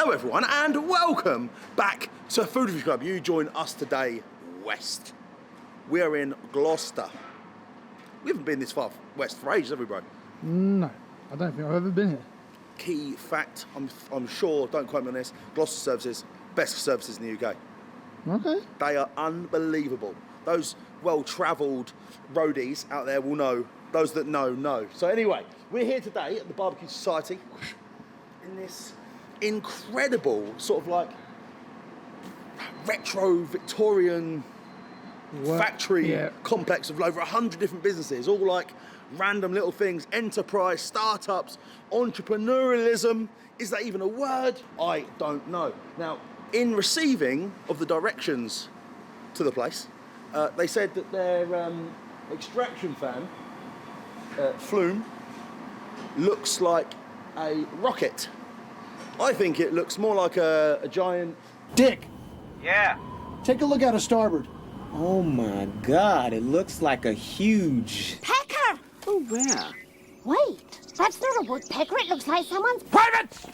Hello everyone and welcome back to Food Review Club. You join us today west. We are in Gloucester. We haven't been this far west for ages, have we, bro? No, I don't think I've ever been here. Key fact, I'm sure, don't quote me on this, Gloucester services, best services in the UK. Okay. They are unbelievable. Those well-travelled roadies out there will know. Those that know. So anyway, we're here today at the BBQ Society in this incredible sort of like retro Victorian factory complex of over 100 different businesses, all like random little things, enterprise, startups, entrepreneurialism. Is that even a word? I don't know. Now, in receiving of the directions to the place, they said that their extraction fan, flume, looks like a rocket. I think it looks more like a giant... Dick! Yeah. Take a look out of starboard. Oh my God, it looks like a huge... Pecker! Oh, where? Wait, that's not a woodpecker. It looks like someone's... Privates!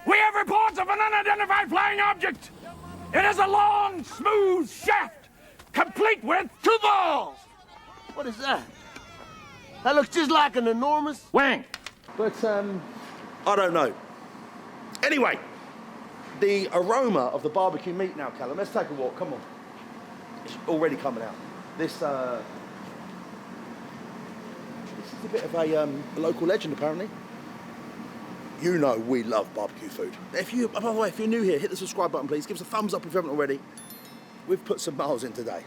We have reports of an unidentified flying object. It is a long, smooth shaft, complete with two balls. What is that? That looks just like an enormous Wang. But, I don't know. Anyway, the aroma of the barbecue meat now, Callum. Let's take a walk, come on. It's already coming out. This is a bit of a local legend, apparently. You know we love barbecue food. By the way, if you're new here, hit the subscribe button, please. Give us a thumbs up if you haven't already. We've put some miles in today.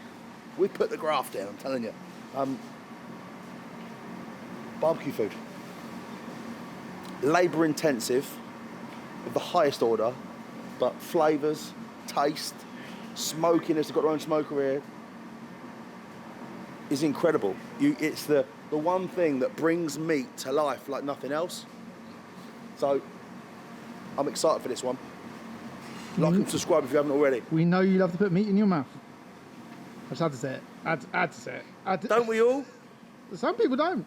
We've put the graft in, I'm telling you. Barbecue food. Labour intensive, of the highest order, but flavours, taste, smokiness, they've got their own smoker here, is incredible. It's the one thing that brings meat to life like nothing else. So, I'm excited for this one. Like and subscribe if you haven't already. We know you love to put meat in your mouth. I just had to say it. Had to say it. Don't we all? Some people don't.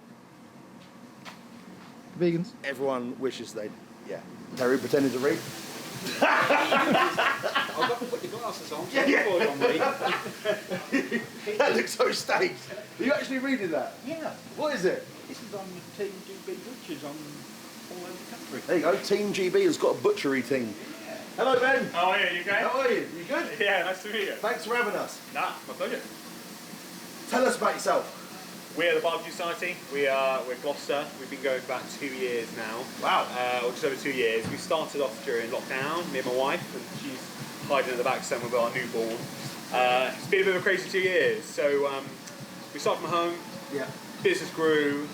Vegans. Everyone wishes they'd, yeah. Terry pretending to read. I've got to put your glasses on. That looks so staged. Are you actually reading that? Yeah. What is it? This is on Team GB Butchers on all over the country. There you go. Team GB has got a butchery team. Hello, Ben. How are you? You okay? How are you? You good? Yeah, nice to meet you. Thanks for having us. Nah, my pleasure. Tell us about yourself. We're the BBQ Society. We're Gloucester. We've been going for about 2 years now. Wow. Or just over 2 years. We started off during lockdown, me and my wife, and she's hiding in the back somewhere with our newborn. It's been a bit of a crazy 2 years. So we started from home. Yeah. Business grew.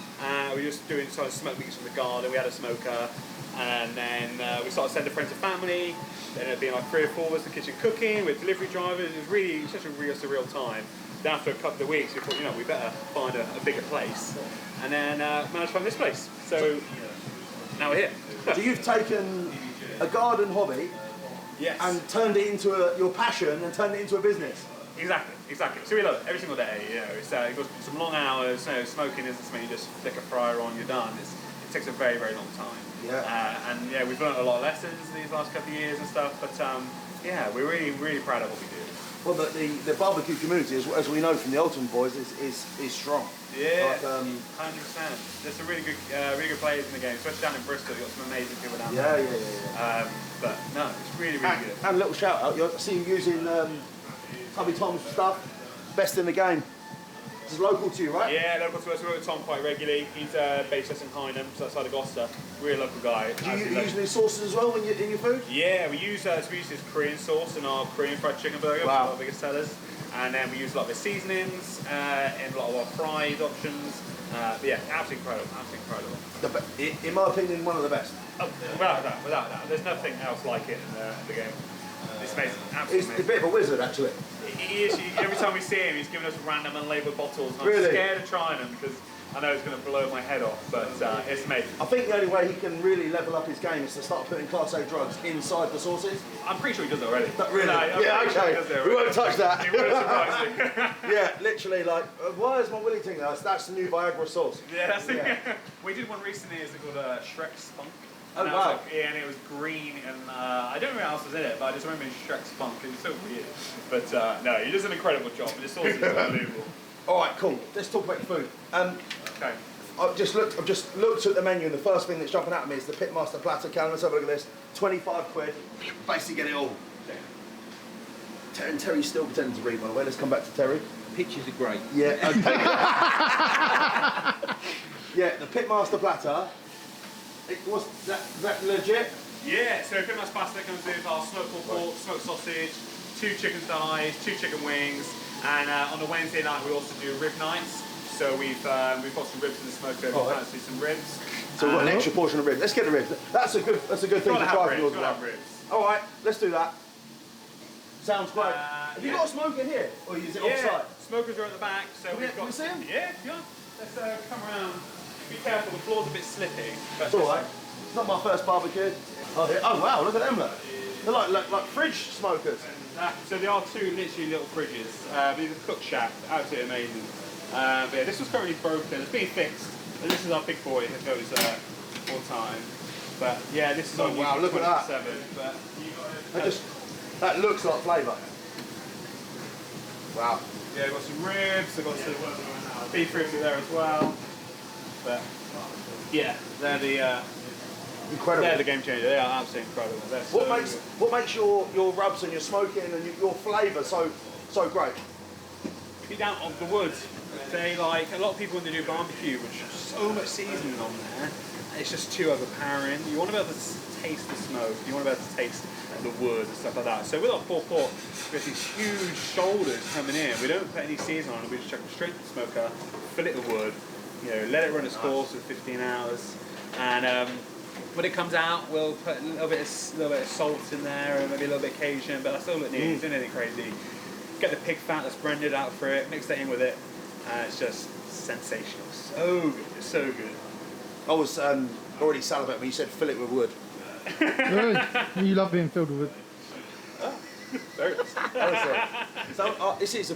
We were just doing sort of smoked meats from the garden. We had a smoker. And then we started sending friends and family. Then it being like 3 or 4 of us in the kitchen cooking with delivery drivers. It was really such a real surreal time. Then after a couple of weeks, we thought, we better find a bigger place. And then managed to find this place. So now we're here. So you've taken a garden hobby Yes. and turned it into your passion and turned it into a business. Exactly. So we love it every single day. It's it goes some long hours. Smoking isn't something you just flick a fryer on, you're done. It takes a very, very long time. Yeah. We've learned a lot of lessons these last couple of years and stuff. But we're really, really proud of what we do. Well, the barbecue community, as we know from the Ultimate Boys, is strong. Yeah, like, 100%. There's some really good players in the game, especially down in Bristol. You've got some amazing people down Yeah. there. But no, it's really, really good. And a little shout out, I see you using Tubby Tom's stuff, best in the game. This is local to you, right? Yeah, local to us. We work with Tom quite regularly. He's based us in Hynham, so outside of Gloucester. Really local guy. Do you use any sauces as well in your food? Yeah, we use this Korean sauce in our Korean fried chicken burger, which is one of our biggest sellers. And then we use a lot of the seasonings in a lot of our fried options. Absolutely incredible. In my opinion, one of the best. Oh, without that. There's nothing else like it in the game. It's amazing, absolutely He's a bit of a wizard, actually. He is. Every time we see him, he's giving us random unlabelled bottles. And Really? I'm scared of trying them because I know it's going to blow my head off, but it's amazing. I think the only way he can really level up his game is to start putting Class A drugs inside the sauces. I'm pretty sure he does it already. Really? No, Yeah, okay. We won't touch that. It would surprise me. Yeah, literally, like, why is my Willy thing there? That's the new Viagra sauce. Yeah, that's it. We did one recently, it's called Shrek Spunk. Oh, And wow. and it was green, and I don't know what else was in it, but I just remember Shrek's funk. It was so weird. But no, he does an incredible job. And the sauce is unbelievable. All right, cool. Let's talk about your food. Okay. I've just looked at the menu, and the first thing that's jumping out at me is the Pitmaster platter. Callum, let's have a look at this. 25 quid. Basically, get it all. And Terry's still pretending to read, by the way. Let's come back to Terry. Pictures are great. Yeah. Okay. Yeah, the Pitmaster platter. Was that legit? Yeah, so Pitmaster pasta comes with our smoked pork, smoked sausage, 2 chicken thighs, 2 chicken wings, and on the Wednesday night we also do rib nights. So we've got some ribs in the smoker. We've fancy some ribs. So we've got an extra portion of ribs. Let's get the ribs. That's a good thing to try for yours. All right, let's do that. Sounds great. Have you got a smoker here, or is it off-site? Smokers are at the back. So we've got. Can we see them? Yeah. Let's come around. Be careful. The floor's a bit slippy. It's all right. It's not my first barbecue. Oh wow, look at them, look. They're like fridge smokers. So they are 2 literally little fridges. These are cook shack, absolutely amazing. But yeah, this was currently broken. It's being fixed. And this is our big boy who goes full time. But yeah, this is on wow, look at that. 27. That looks like flavour. Wow. Yeah, we've got some ribs. I've got some beef ribs in there as well. But yeah, they're the incredible. They're the game changer. They are absolutely incredible. What makes your rubs and your smoking and your flavour so great? Be down on the wood. They like a lot of people when they do barbecue, which is so much seasoning on there, it's just too overpowering. You want to be able to taste the smoke. You want to be able to taste the wood and stuff like that. So with our pork, we have these huge shoulders coming in. We don't put any seasoning on it. We just chuck them straight to the smoker, fill it with wood, let it run its course for 15 hours, and when it comes out, we'll put a little bit of salt in there, and maybe a little bit of Cajun, but that's all it needs. Don't anything crazy. Get the pig fat that's blended out for it, mix that in with it, and it's just sensational. So good, so good. I was already salivating when you said fill it with wood. Really? You love being filled with wood. This is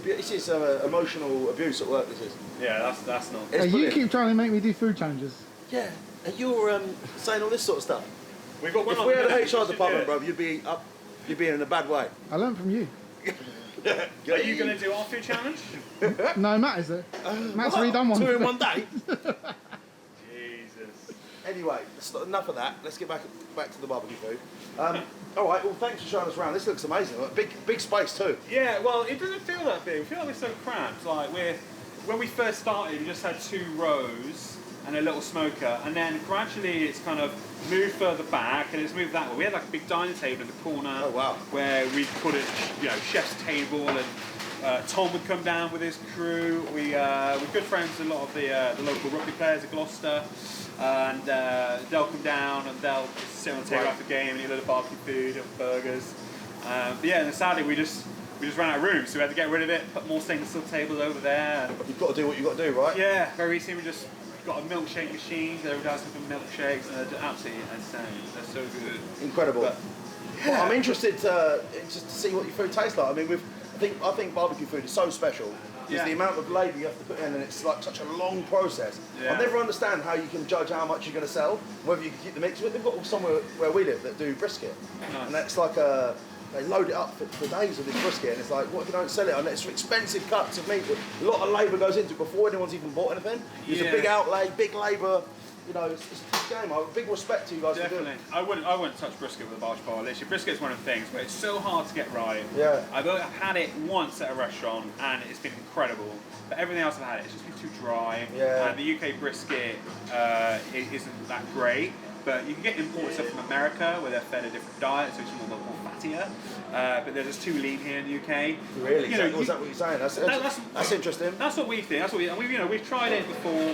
emotional abuse at work. This is. Yeah, that's not. Hey, you keep trying to make me do food challenges. Yeah, and you're saying all this sort of stuff. We've got one. If we had an HR department, bro, you'd be in a bad way. I learned from you. Are you going to do our food challenge? No, Matt is there. Matt's already done one. 2 in 1 day. Jesus. Anyway, enough of that. Let's get back to the barbecue food. All right. Well, thanks for showing us around. This looks amazing. Big space too. Yeah. Well, it doesn't feel that big. We feel like we're so cramped. Like when we first started, we just had 2 rows and a little smoker, and then gradually it's kind of moved further back and it's moved that way. We had like a big dining table in the corner. Oh wow! Where we put it, chef's table, and Tom would come down with his crew. We're good friends with a lot of the local rugby players at Gloucester, and they'll come down and they'll sit on the table after the game and eat a little barbecue food and burgers. But yeah, and sadly we just ran out of room, so we had to get rid of it, put more stainless steel tables over there. And you've got to do what you've got to do, right? Yeah, very recently we just got a milkshake machine. Everyone does some milkshakes, and they're absolutely insane. They're so good. Incredible. But, yeah. Well, I'm interested just to see what your food tastes like. I mean, I think barbecue food is so special. Is the amount of labour you have to put in, and it's like such a long process. Yeah. I never understand how you can judge how much you're going to sell, whether you can keep the mix. They've got somewhere where we live that do brisket, and that's like they load it up for days of this brisket, and it's like, what if you don't sell it? And it's expensive cuts of meat. A lot of labour goes into it before anyone's even bought anything. It's a big outlay, big labour. It's a tough game. I have big respect to you guys for doing it. I wouldn't touch brisket with a barge pole. Literally, brisket's one of the things, but it's so hard to get right. Yeah. I've had it once at a restaurant, and it's been incredible. But everything else I've had, it's just been too dry. Yeah. And the UK brisket isn't that great. But you can get imported stuff from America where they're fed a different diet, so it's more fattier. But they're just too lean here in the UK. Really? Is that what you're saying? That's interesting. That's what we think. We've tried it before.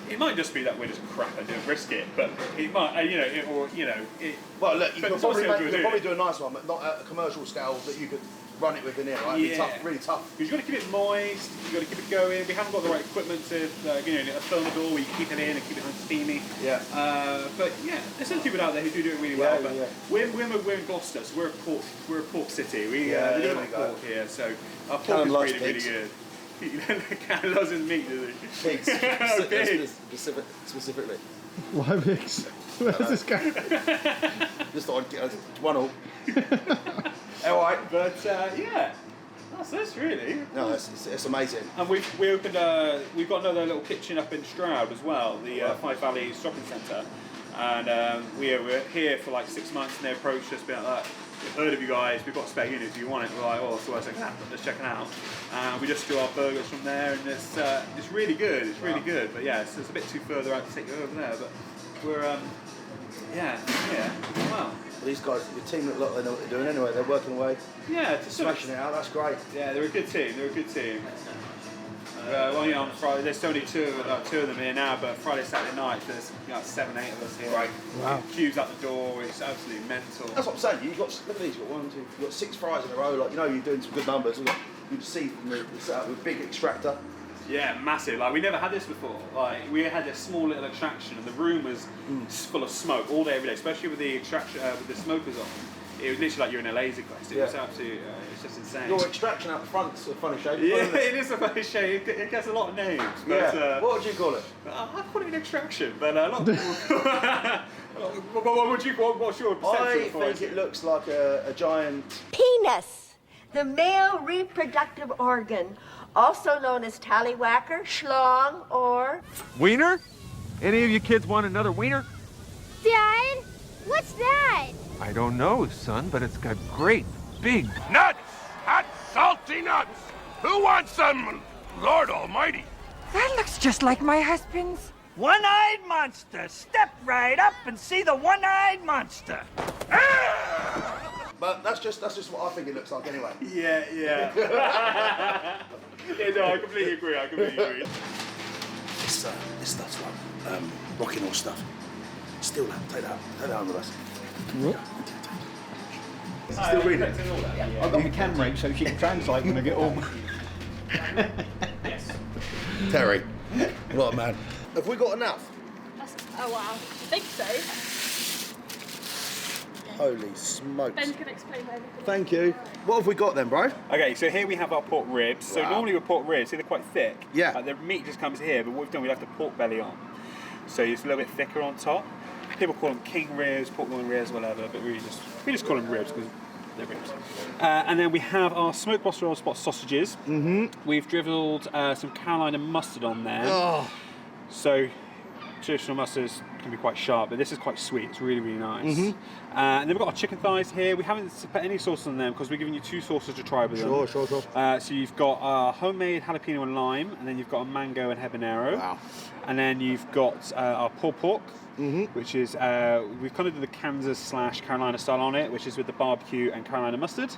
It might just be that we're just crap at doing brisket, but it might, Well, look, you could probably do a nice one, but not at a commercial scale that you could run it with in here, right? It'd be tough, really tough. Because you've got to keep it moist, you've got to keep it going. We haven't got the right equipment to, a thermidor where you keep it in and keep it steamy. Yeah. But yeah, there's some people out there who do it really well. But we're in Gloucester, so we're a pork city. We do a lot of pork here, so our pork is really good. Callum loves his meat, does he? Pigs, specifically. Why pigs? Where's this going? Just thought I'd get us 1-1. All right, but yeah, that's this really. No, it's amazing. And we opened we've got another little kitchen up in Stroud as well, the Five Valleys Shopping Centre, and we were here for like 6 months, and they approached us, being like, "We've heard of you guys. We've got a spare unit. Do you want it?" We're like, "Oh, so let's check it out." We just do our burgers from there, and it's really good. It's really good. But yeah, it's a bit too further out to take you over there. But we're yeah. Wow. Well, these guys, your team look like they know what they're doing anyway. They're working away, smashing it out. That's great. Yeah, they're a good team. Well, you know, on Friday, there's only two of them here now, but Friday, Saturday night, there's 7, 8 of us here. Right. Wow. Queues out the door. It's absolutely mental. That's what I'm saying. Look at these. You've got 1, 2. You've got 6 fries in a row. Like, you know, you're doing some good numbers. You can see from the setup with big extractor. Yeah, massive. Like, we never had this before. Like, we had a small little extraction, and the room was full of smoke all day, every day. Especially with the extraction, with the smokers on. It was literally like you're in a laser quest. It was absolutely, it's just insane. Your extraction out the front's a funny shape. Yeah, it is a funny shape. It gets a lot of names. But, what would you call it? I call it an extraction, but a lot of people. What's your perception I for it? think it looks like a giant. Penis, the male reproductive organ, also known as tallywhacker, schlong, or... Wiener? Any of you kids want another wiener? Dad, what's that? I don't know, son, but it's got great, big... Nuts! Hot, salty nuts! Who wants some? Lord Almighty! That looks just like my husband's. One-eyed monster. Step right up and see the one-eyed monster. But that's just what I think it looks like anyway. Yeah. Yeah, no, I completely agree. This stuff's like rocking all stuff. Still, take that on the rest. Still reading. I've got my camera so she can translate when I get home. Terry, what a man. Have we got enough? Oh wow, I think so. Holy smokes. Ben's going to explain everything. Thank you. What have we got then, bro? Okay, so here we have our pork ribs. So normally with pork ribs, see, they're quite thick. Yeah. The meat just comes here, but what we've done, we left the pork belly on. So it's a little bit thicker on top. People call them king ribs, pork loin ribs, whatever, but we just call them ribs because they're ribs. And then we have our smoked mozzarella spot sausages. Mm-hmm. We've dribbled some Carolina mustard on there. Oh. So traditional mustards can be quite sharp, but this is quite sweet. It's really, really nice. Mm-hmm. And then we've got our chicken thighs here. We haven't put any sauce on them because we're giving you 2 sauces to try with them. Sure. So you've got homemade jalapeno and lime, and then you've got a mango and habanero. Wow. And then you've got our pulled pork, which is, we've kind of done the Kansas/Carolina style on it, which is with the barbecue and Carolina mustard.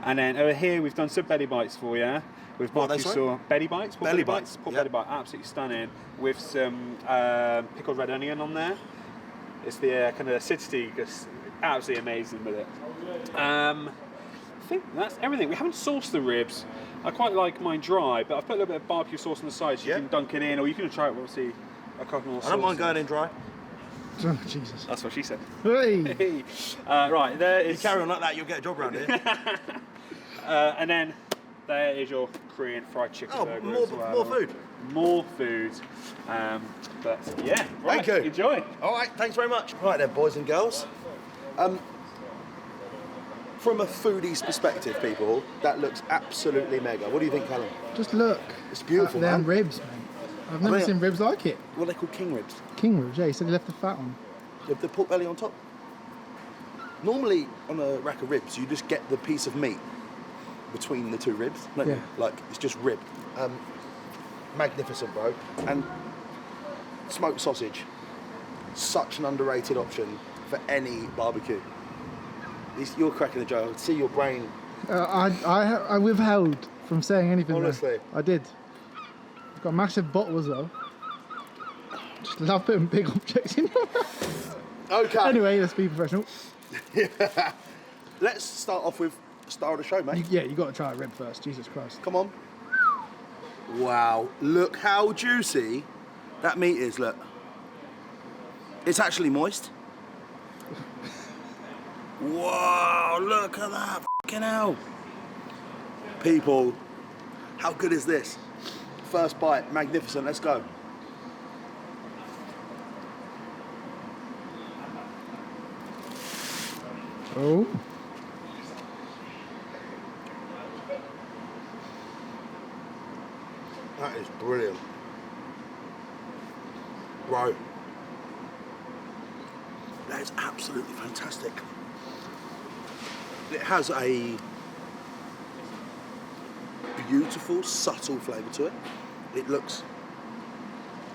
And then over here, we've done some belly bites for you. With barbecue sauce, belly bites, pork belly bites, belly bite, absolutely stunning. With some pickled red onion on there. It's the kind of acidity, just absolutely amazing with it. I think that's everything. We haven't sauced the ribs. I quite like mine dry, but I've put a little bit of barbecue sauce on the side, so you can dunk it in, or you can try it. Obviously, a couple more. I don't mind going in dry. Oh, Jesus. That's what she said. Hey. Right, there is. You carry on like that, you'll get a job around here. And then there is your Korean fried chicken burger as well. More food. More food. But yeah, right, Thank you. Enjoy. All right, thanks very much. Right then, boys and girls. From a foodie's perspective, people, that looks absolutely mega. What do you think, Callum? Just look. It's beautiful, at them man. ribs, man. I've never seen ribs like it. What are they called? King ribs. King ribs, yeah. He said he left the fat on. The pork belly on top. Normally, on a rack of ribs, you just get the piece of meat between the 2 ribs. Don't you? Like, it's just rib. Magnificent, bro. And smoked sausage. Such an underrated option for any barbecue. You're cracking the joke. I can see your brain. I withheld from saying anything. Honestly. There. I did. I've got a massive bottle as well. Just love putting big objects in your mouth. Okay. Anyway, let's be professional. Let's start off with the star of the show, mate. You got to try a rib first. Jesus Christ. Come on. Wow. Look how juicy that meat is, look. It's actually moist. Whoa, look at that, fucking hell. People, how good is this? First bite, magnificent, let's go. Oh. That is brilliant. Right. That is absolutely fantastic. It has a beautiful, subtle flavour to it. It looks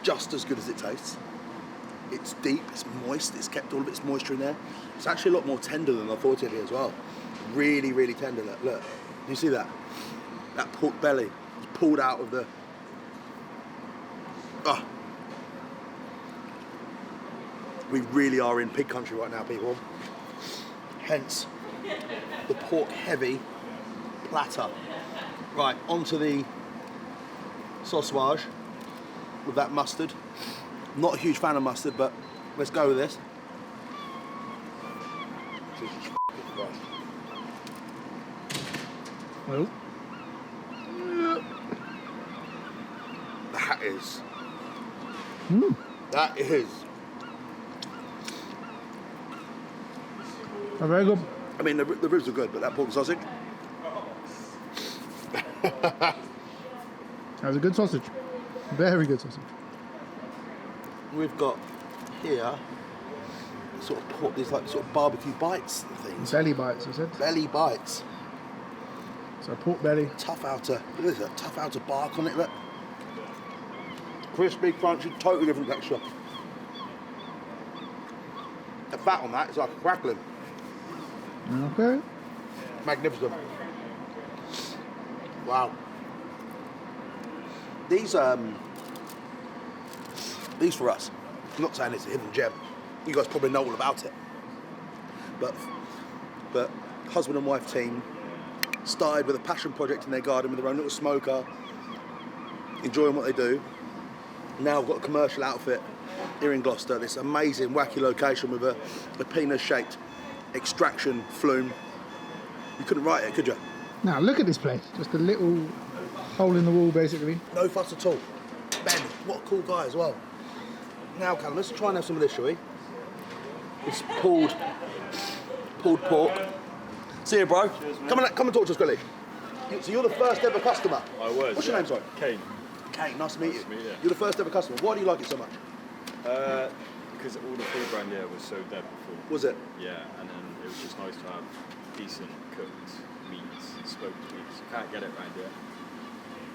just as good as it tastes. It's deep, it's moist, it's kept all of its moisture in there. It's actually a lot more tender than I thought it'd be as well. Really, really tender. Look, do you see that? That pork belly is pulled out of the... Oh. We really are in pig country right now, people. Hence, the pork heavy platter. Right, onto the sausage with that mustard. Not a huge fan of mustard, but let's go with this. Jesus Christ. Well. That is. That is. Very good. I mean, the ribs are good, but that pork sausage. That was a good sausage. Very good sausage. We've got here sort of pork, these like sort of barbecue bites and things. Belly bites, I said. Belly bites. So pork belly. Tough outer, look at that, tough outer bark on it, look. Crispy, crunchy, totally different texture. The fat on that is like crackling. Okay. Magnificent. Wow. These for us, I'm not saying it's a hidden gem. You guys probably know all about it. But husband and wife team started with a passion project in their garden with their own little smoker, enjoying what they do. Now we've got a commercial outfit here in Gloucester, this amazing wacky location with a penis-shaped extraction flume. You couldn't write it, could you? Now look at this place. Just a little hole in the wall, basically. No fuss at all. Ben, what a cool guy as well. Now, Callum, let's try and have some of this, shall we? It's pulled pork. See you, bro. Come and talk to us, quickly. So you're the first ever customer. I was. What's your name, sorry? Kane. Kane, nice to meet you. Nice to meet you. You're the first ever customer. Why do you like it so much? Because all the food brand here was so dead before. Was it? Yeah, and then it was just nice to have decent cooked meats, smoked meats. You can't get it around here.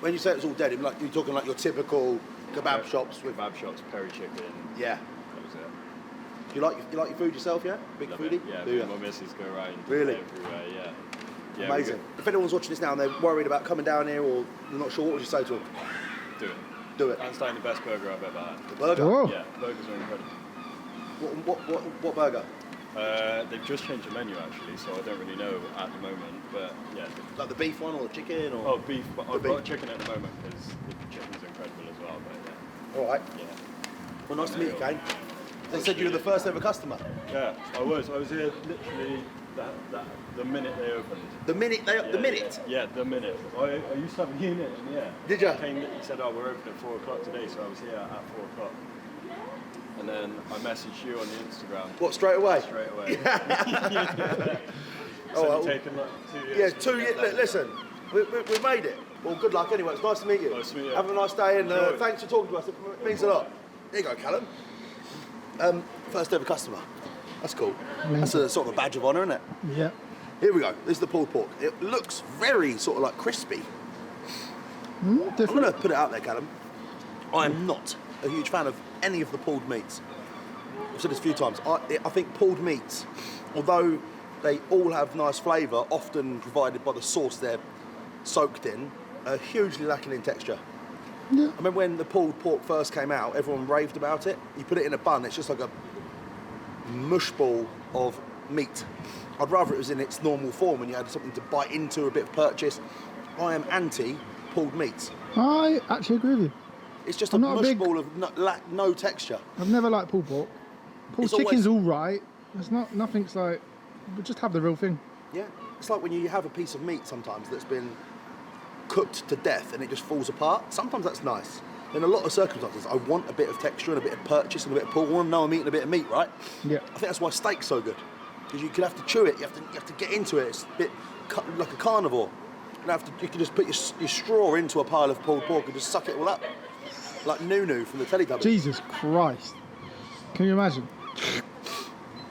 When you say it was all dead, you're talking like your typical kebab shops with kebab shops, peri chicken. Yeah. That was it. Do you like your food yourself? Yeah. Big Love foodie. it. Yeah. Do you? My missus go around. Really? Everywhere. Yeah. Yeah. Amazing. If anyone's watching this now and they're worried about coming down here or they're not sure, what would you say to them? Do it. Do it. Hands down the best burger I've ever had. The burger? Whoa. Yeah, burgers are incredible. What burger? They've just changed the menu actually, so I don't really know at the moment. But yeah. Like the beef one or the chicken or? Oh, beef. But I've beef. got chicken at the moment because the chicken's incredible as well. But yeah. All right. Yeah. Well, nice to meet you, Kane. They said you were the first ever customer. Yeah, I was here literally the minute they opened. The minute the minute? Yeah, the minute. I used to have a unit and yeah. Did you? He said, oh, we're open at 4 o'clock today, so I was here at 4 o'clock. And then I messaged you on the Instagram. What, straight away? Straight away. Oh, well, taken like 2 years. Yeah, 2 years. Listen, we made it. Well, good luck anyway. It's nice to meet you. Nice to meet you. Have a nice day and Enjoy. thanks for talking to us. It means a lot. There you go, Callum. First ever customer. That's cool. That's a sort of a badge of honour, isn't it? Yeah. Here we go. This is the pulled pork. It looks very sort of like crispy. I'm going to put it out there, Callum. I am not a huge fan of any of the pulled meats. I've said this a few times. I think pulled meats, although they all have nice flavour, often provided by the sauce they're soaked in, are hugely lacking in texture. Yeah. I remember when the pulled pork first came out, everyone raved about it. You put it in a bun, it's just like a mush ball of meat. I'd rather it was in its normal form and you had something to bite into, a bit of purchase. I am anti pulled meats. I actually agree with you. It's just a mush ball of no texture. I've never liked pulled pork. Pulled chicken's all right. It's nothing's like, but just have the real thing. Yeah, it's like when you have a piece of meat sometimes that's been cooked to death and it just falls apart. Sometimes that's nice. In a lot of circumstances, I want a bit of texture and a bit of purchase and a bit of pull. I want to know I'm eating a bit of meat, right? Yeah. I think that's why steak's so good. because you can have to chew it. You have to get into it. It's a bit like a carnivore. You can just put your straw into a pile of pulled pork and just suck it all up, like Nunu from the Teletubbies. Jesus Christ! Can you imagine?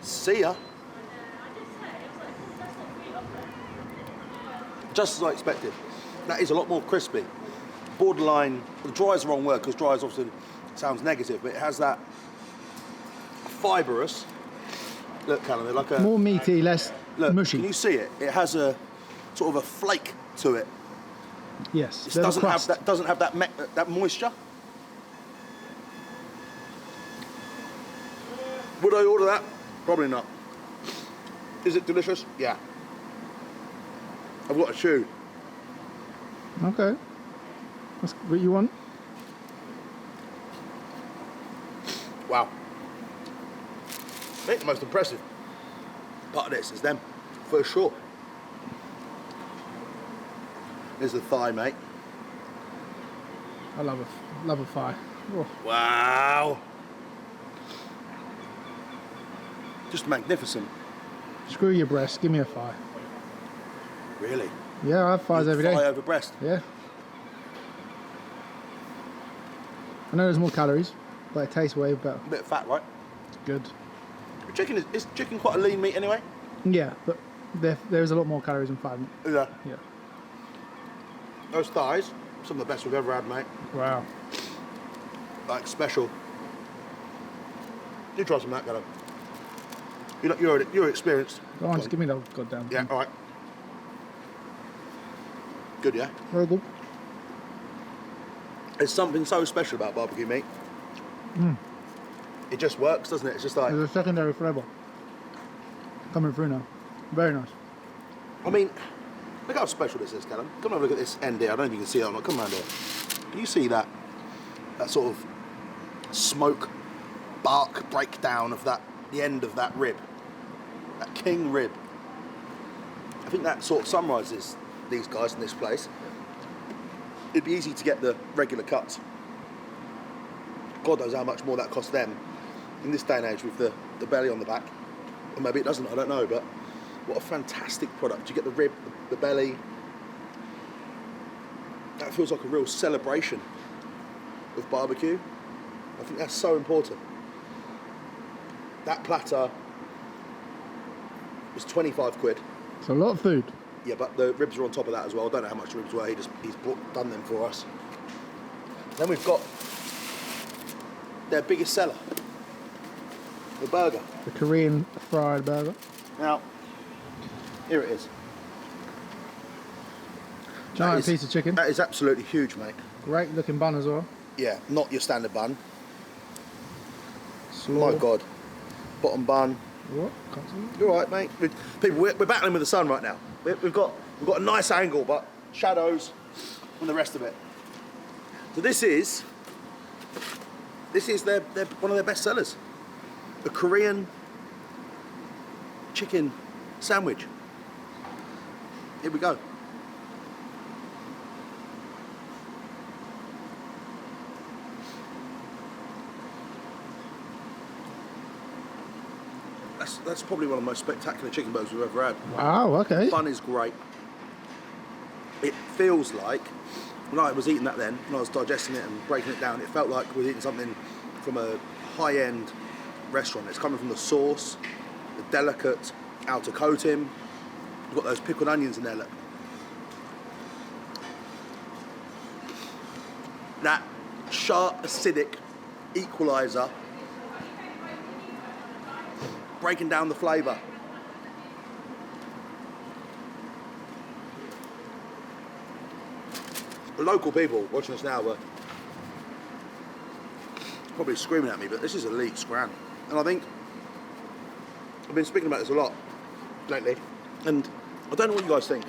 See ya. Just as I expected. That is a lot more crispy. Borderline. Well, dry is the wrong word because dry is obviously sounds negative, but it has that fibrous. Look, Callum, they're like a more meaty, less mushy. Can you see it? It has a sort of a flake to it. Yes. It doesn't have that moisture. Would I order that? Probably not. Is it delicious? Yeah. I've got a chew. Okay. That's what you want. Wow. I think the most impressive part of this is them, for sure. There's the thigh, mate. I love a thigh. Oh. Wow. Just magnificent. Screw your breast, give me a thigh. Really? Yeah, I have thighs every day. Thigh over breast? Yeah. I know there's more calories, but it tastes way better. A bit of fat, right? It's good. Is chicken quite a lean meat anyway? Yeah, but there's a lot more calories in fat. Yeah. Yeah. Those thighs, some of the best we've ever had, mate. Wow. Like special. You try some of that, Callum. You're experienced. Go on, just give me that goddamn thing. Yeah, all right. Good, yeah? Very good. There's something so special about barbecue meat. Mm. It just works, doesn't it? It's just like... There's a secondary flavour coming through now. Very nice. I mean, look how special this is, Callum. Come and have a look at this end here. I don't know if you can see it or not. Come around here. Can you see that sort of smoke bark breakdown of the end of that rib? That king rib. I think that sort of summarises these guys in this place. It'd be easy to get the regular cuts. God knows how much more that costs them in this day and age with the belly on the back. Or maybe it doesn't, I don't know, but what a fantastic product. You get the rib, the belly. That feels like a real celebration of barbecue. I think that's so important. That platter was 25 quid. It's a lot of food. Yeah, but the ribs are on top of that as well. I don't know how much the ribs were. He's done them for us. Then we've got their biggest seller, the burger. The Korean fried burger. Now, here it is. Giant piece of chicken. That is absolutely huge, mate. Great looking bun as well. Yeah, not your standard bun. Slaw. My God. Bottom bun. What? Can't see it. You're right, mate. We're battling with the sun right now. We've got a nice angle, but shadows and the rest of it. So this is their one of their best sellers. The Korean chicken sandwich. Here we go. That's probably one of the most spectacular chicken burgers we've ever had. Wow, okay. The bun is great. It feels like, when I was eating that then, when I was digesting it and breaking it down, it felt like we were eating something from a high-end restaurant. It's coming from the sauce, the delicate outer coating. You've got those pickled onions in there, look. That sharp, acidic equaliser, breaking down the flavour. The local people watching us now were probably screaming at me, but this is elite scran. And I think I've been speaking about this a lot lately, and I don't know what you guys think.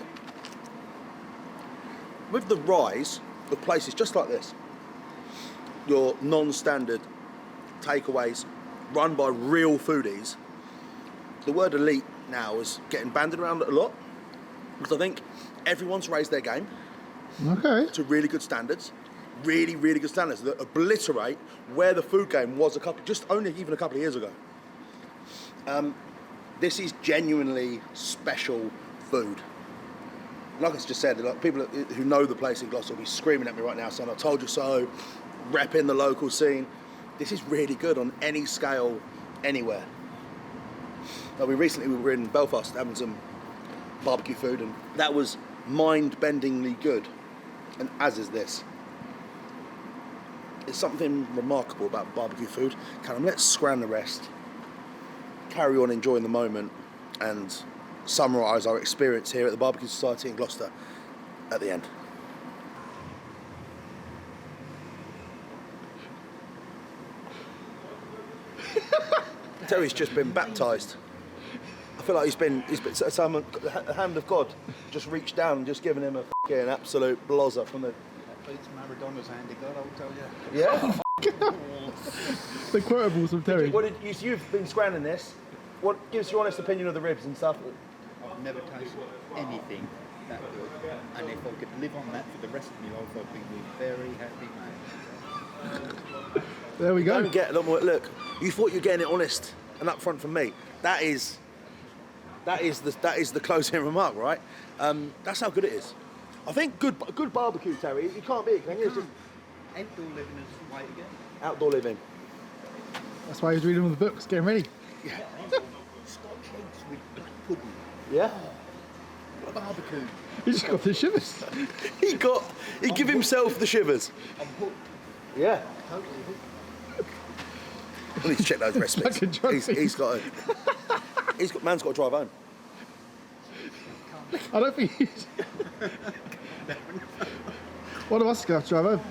With the rise of places just like this, your non-standard takeaways run by real foodies, the word elite now is getting bandied around a lot, because I think everyone's raised their game to really good standards, really good standards that obliterate where the food game was even a couple of years ago. This is genuinely special food. Like I just said, like people who know the place in Gloucester will be screaming at me right now saying, I told you so, repping the local scene. This is really good on any scale, anywhere. Now, we were in Belfast having some barbecue food, and that was mind-bendingly good, and as is this. There's something remarkable about barbecue food. Callum, let's scran the rest, carry on enjoying the moment, and summarise our experience here at the BBQ Society in Gloucester at the end. Terry's just been baptised. I feel like he's been a hand of God just reached down and just given him a fucking absolute blozzer from the... It's Maradona's hand of God, I'll tell you. Yeah? The quotables from Terry. You've been scranning this. What gives your honest opinion of the ribs and stuff? I've never tasted anything that good. And if I could live on that for the rest of my life, I'd be a very happy man. There we go. Don't get a lot more. Look, you thought you were getting it honest and upfront from me. That is the closing remark, right? That's how good it is. I think good barbecue, Terry. You can't beat it, can you? It's just outdoor living is the way to go. Outdoor living. That's why he's reading all the books, getting ready. Yeah. Scotch eggs with black pudding. Yeah. Barbecue. He just got the shivers. He give himself the shivers. I'm hooked. Yeah. Totally hooked. I need to check those recipes. Man's got to drive home. I don't think he's... One of us is going to have to drive home.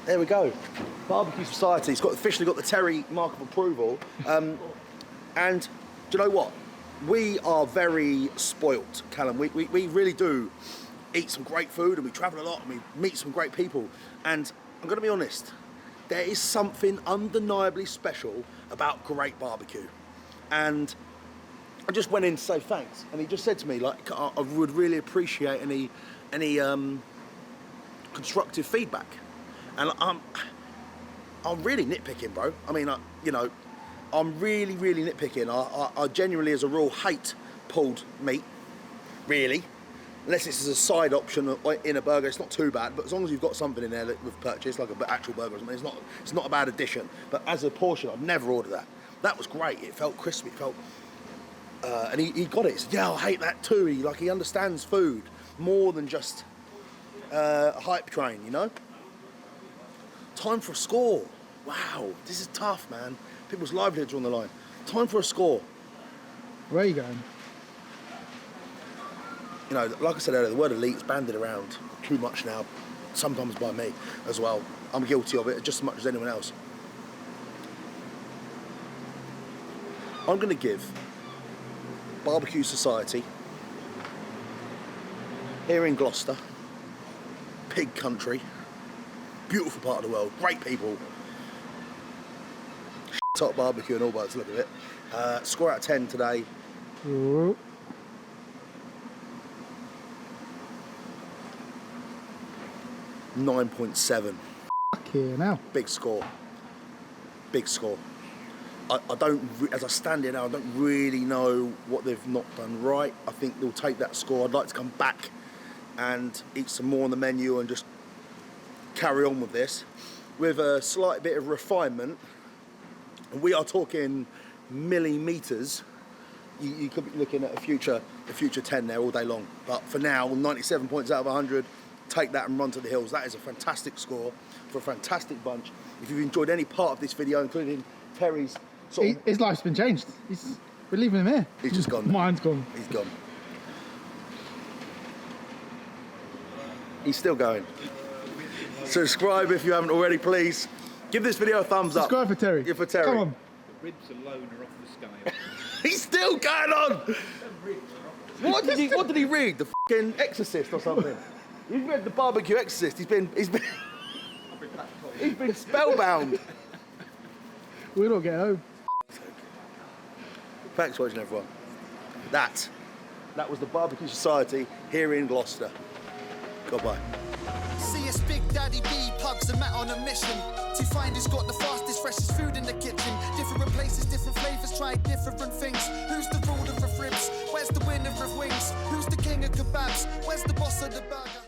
There we go. BBQ Society. It's officially got the Terry mark of approval. And do you know what? We are very spoilt, Callum. We really do eat some great food, and we travel a lot, and we meet some great people. And I'm going to be honest, there is something undeniably special about great barbecue. And I just went in to say thanks, and he just said to me, like, I would really appreciate any constructive feedback. And I'm really nitpicking, bro. I mean, I'm really, really nitpicking. I genuinely, as a rule, hate pulled meat, really. Unless it's as a side option in a burger, it's not too bad. But as long as you've got something in there that we've purchased, like an actual burger or something, it's not a bad addition. But as a portion, I'd never order that. That was great. It felt crispy. It felt... and he got it. He said, yeah, I hate that too. He understands food more than just a hype train, you know? Time for a score. Wow, this is tough, man. People's livelihoods are on the line. Time for a score. Where are you going? You know, like I said earlier, the word elite is bandied around too much now, sometimes by me as well. I'm guilty of it just as much as anyone else. I'm going to give BBQ Society here in Gloucester, pig country, beautiful part of the world, great people, top barbecue and all by the look of it. Score out of 10 today. Ooh. 9.7. Here now. Big score. Big score. I don't, as I stand here now, I don't really know what they've not done right. I think they'll take that score. I'd like to come back and eat some more on the menu and just carry on with this with a slight bit of refinement. And we are talking millimeters. You could be looking at a future 10 there all day long. But for now, 97 points out of 100. Take that and run to the hills. That is a fantastic score for a fantastic bunch. If you've enjoyed any part of this video, including Terry's his life's been changed. We're leaving him here. He's just gone. Mine's gone. He's gone. He's still going. Subscribe if you haven't already, please. Give this video a thumbs up. Subscribe for Terry. Yeah, for Terry. Come on. The ribs alone are off the scale. He's still going on. What did he read? The fucking Exorcist or something? He's read the BBQ Exorcist. He's been spellbound. We'll all get home. Thanks for watching, everyone. That was the BBQ Society here in Gloucester. Goodbye. See, it's Big Daddy B pugs are met on a mission to find who's got the fastest, freshest food in the kitchen. Different places, different flavours, try different things. Who's the ruler of ribs? Where's the winner of wings? Who's the king of kebabs? Where's the boss of the burger?